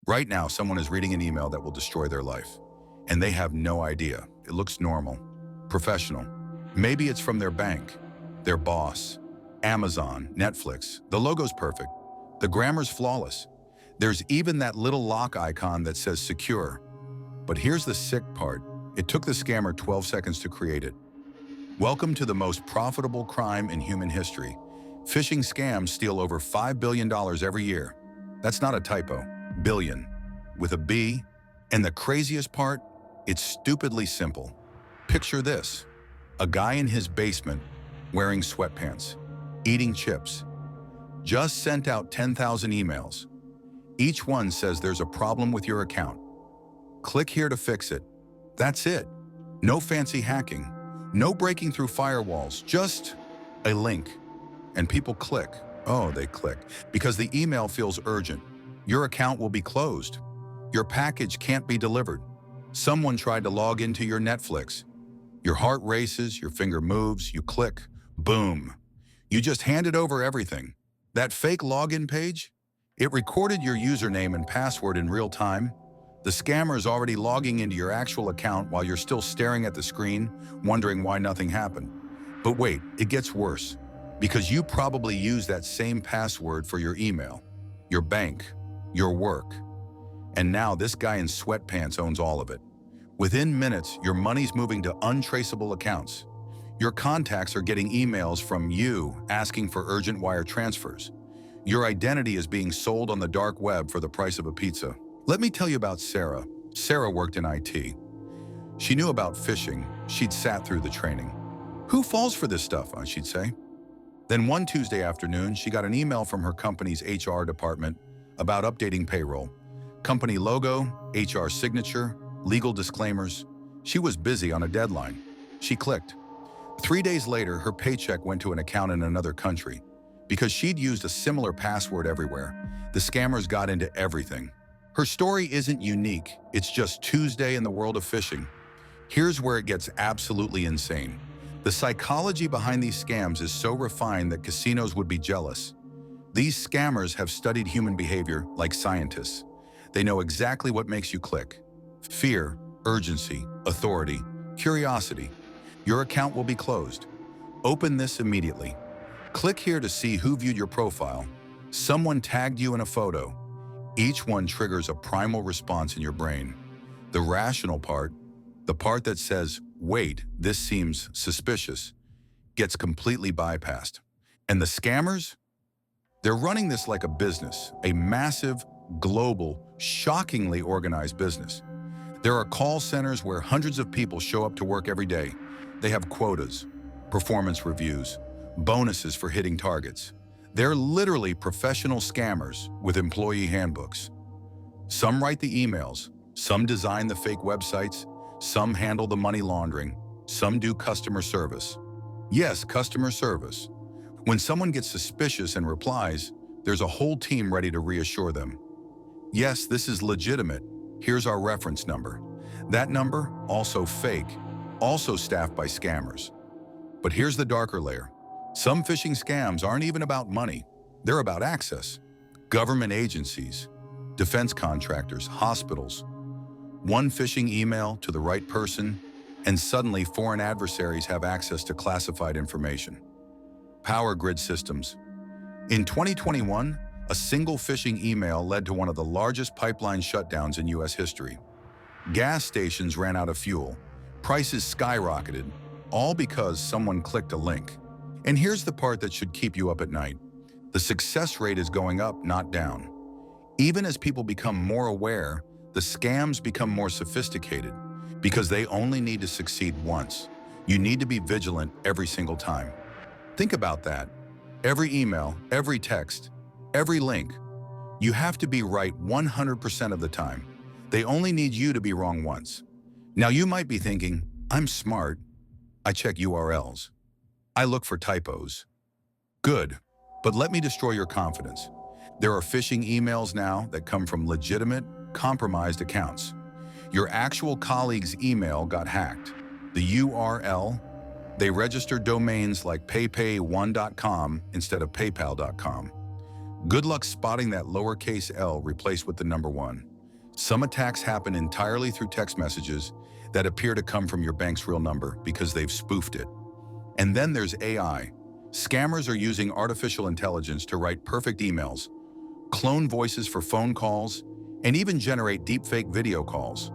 Right now, someone is reading an email that will destroy their life, and they have no idea. It looks normal, professional. Maybe it's from their bank, their boss, Amazon, Netflix. The logo's perfect. The grammar's flawless. There's even that little lock icon that says secure. But here's the sick part. It took the scammer 12 seconds to create it. Welcome to the most profitable crime in human history. Phishing scams steal over $5 billion every year. That's not a typo. Billion. With a B. And the craziest part, it's stupidly simple. Picture this. A guy in his basement, wearing sweatpants, eating chips. Just sent out 10,000 emails. Each one says there's a problem with your account. Click here to fix it. That's it. No fancy hacking. No breaking through firewalls. Just a link. And people click. Oh, they click. Because the email feels urgent. Your account will be closed. Your package can't be delivered. Someone tried to log into your Netflix. Your heart races, your finger moves, you click. Boom. You just handed over everything. That fake login page? It recorded your username and password in real time. The scammer is already logging into your actual account while you're still staring at the screen, wondering why nothing happened. But wait, it gets worse. Because you probably use that same password for your email, your bank, your work. And now this guy in sweatpants owns all of it. Within minutes, your money's moving to untraceable accounts. Your contacts are getting emails from you asking for urgent wire transfers. Your identity is being sold on the dark web for the price of a pizza. Let me tell you about Sarah. Sarah worked in IT. She knew about phishing. She'd sat through the training. Who falls for this stuff, she'd say. Then one Tuesday afternoon, she got an email from her company's HR department about updating payroll. Company logo, HR signature, legal disclaimers. She was busy on a deadline. She clicked. 3 days later, her paycheck went to an account in another country. Because she'd used a similar password everywhere, the scammers got into everything. Her story isn't unique. It's just Tuesday in the world of phishing. Here's where it gets absolutely insane. The psychology behind these scams is so refined that casinos would be jealous. These scammers have studied human behavior like scientists. They know exactly what makes you click. Fear, urgency, authority, curiosity. Your account will be closed. Open this immediately. Click here to see who viewed your profile. Someone tagged you in a photo. Each one triggers a primal response in your brain. The rational part, the part that says, wait, this seems suspicious, gets completely bypassed. And the scammers? They're running this like a business, a massive, global, shockingly organized business. There are call centers where hundreds of people show up to work every day. They have quotas, performance reviews, bonuses for hitting targets. They're literally professional scammers with employee handbooks. Some write the emails, some design the fake websites, some handle the money laundering, some do customer service. Yes, customer service. When someone gets suspicious and replies, there's a whole team ready to reassure them. Yes, this is legitimate. Here's our reference number. That number, also fake, also staffed by scammers. But here's the darker layer. Some phishing scams aren't even about money. They're about access. Government agencies, defense contractors, hospitals. One phishing email to the right person, and suddenly foreign adversaries have access to classified information. Power grid systems. In 2021, a single phishing email led to one of the largest pipeline shutdowns in U.S. history. Gas stations ran out of fuel. Prices skyrocketed, all because someone clicked a link. And here's the part that should keep you up at night. The success rate is going up, not down. Even as people become more aware, the scams become more sophisticated because they only need to succeed once. You need to be vigilant every single time. Think about that. Every email, every text, every link. You have to be right 100% of the time. They only need you to be wrong once. Now you might be thinking, I'm smart. I check URLs. I look for typos. Good, but let me destroy your confidence. There are phishing emails now that come from legitimate, compromised accounts. Your actual colleague's email got hacked. The URL, they registered domains like paypay1.com instead of paypal.com. Good luck spotting that lowercase l replaced with the number 1. Some attacks happen entirely through text messages that appear to come from your bank's real number because they've spoofed it. And then there's AI. Scammers are using artificial intelligence to write perfect emails, clone voices for phone calls, and even generate deepfake video calls.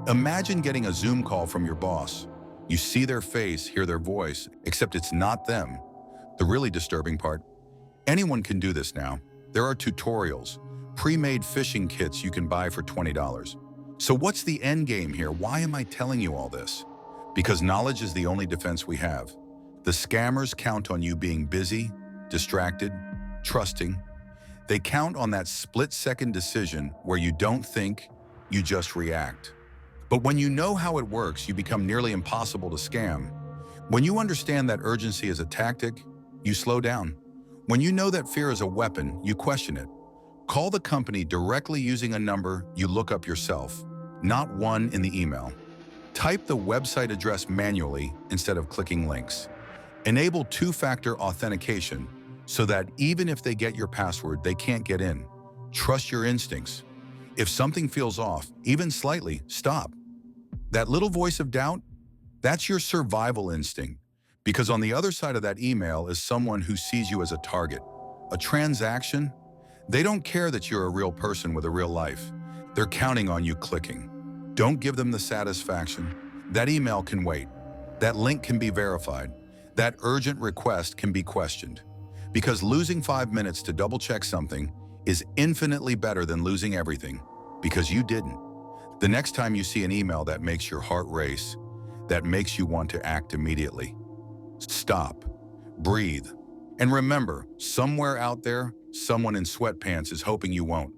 Imagine getting a Zoom call from your boss. You see their face, hear their voice, except it's not them. The really disturbing part, anyone can do this now. There are tutorials, pre-made phishing kits you can buy for $20. So what's the end game here? Why am I telling you all this? Because knowledge is the only defense we have. The scammers count on you being busy, distracted, trusting. They count on that split-second decision where you don't think, you just react. But when you know how it works, you become nearly impossible to scam. When you understand that urgency is a tactic, you slow down. When you know that fear is a weapon, you question it. Call the company directly using a number you look up yourself, not one in the email. Type the website address manually instead of clicking links. Enable two-factor authentication so that even if they get your password, they can't get in. Trust your instincts. If something feels off, even slightly, stop. That little voice of doubt, that's your survival instinct. Because on the other side of that email is someone who sees you as a target, a transaction. They don't care that you're a real person with a real life. They're counting on you clicking. Don't give them the satisfaction. That email can wait. That link can be verified. That urgent request can be questioned. Because losing 5 minutes to double-check something is infinitely better than losing everything, because you didn't. The next time you see an email that makes your heart race, that makes you want to act immediately, stop, breathe, and remember, somewhere out there, someone in sweatpants is hoping you won't.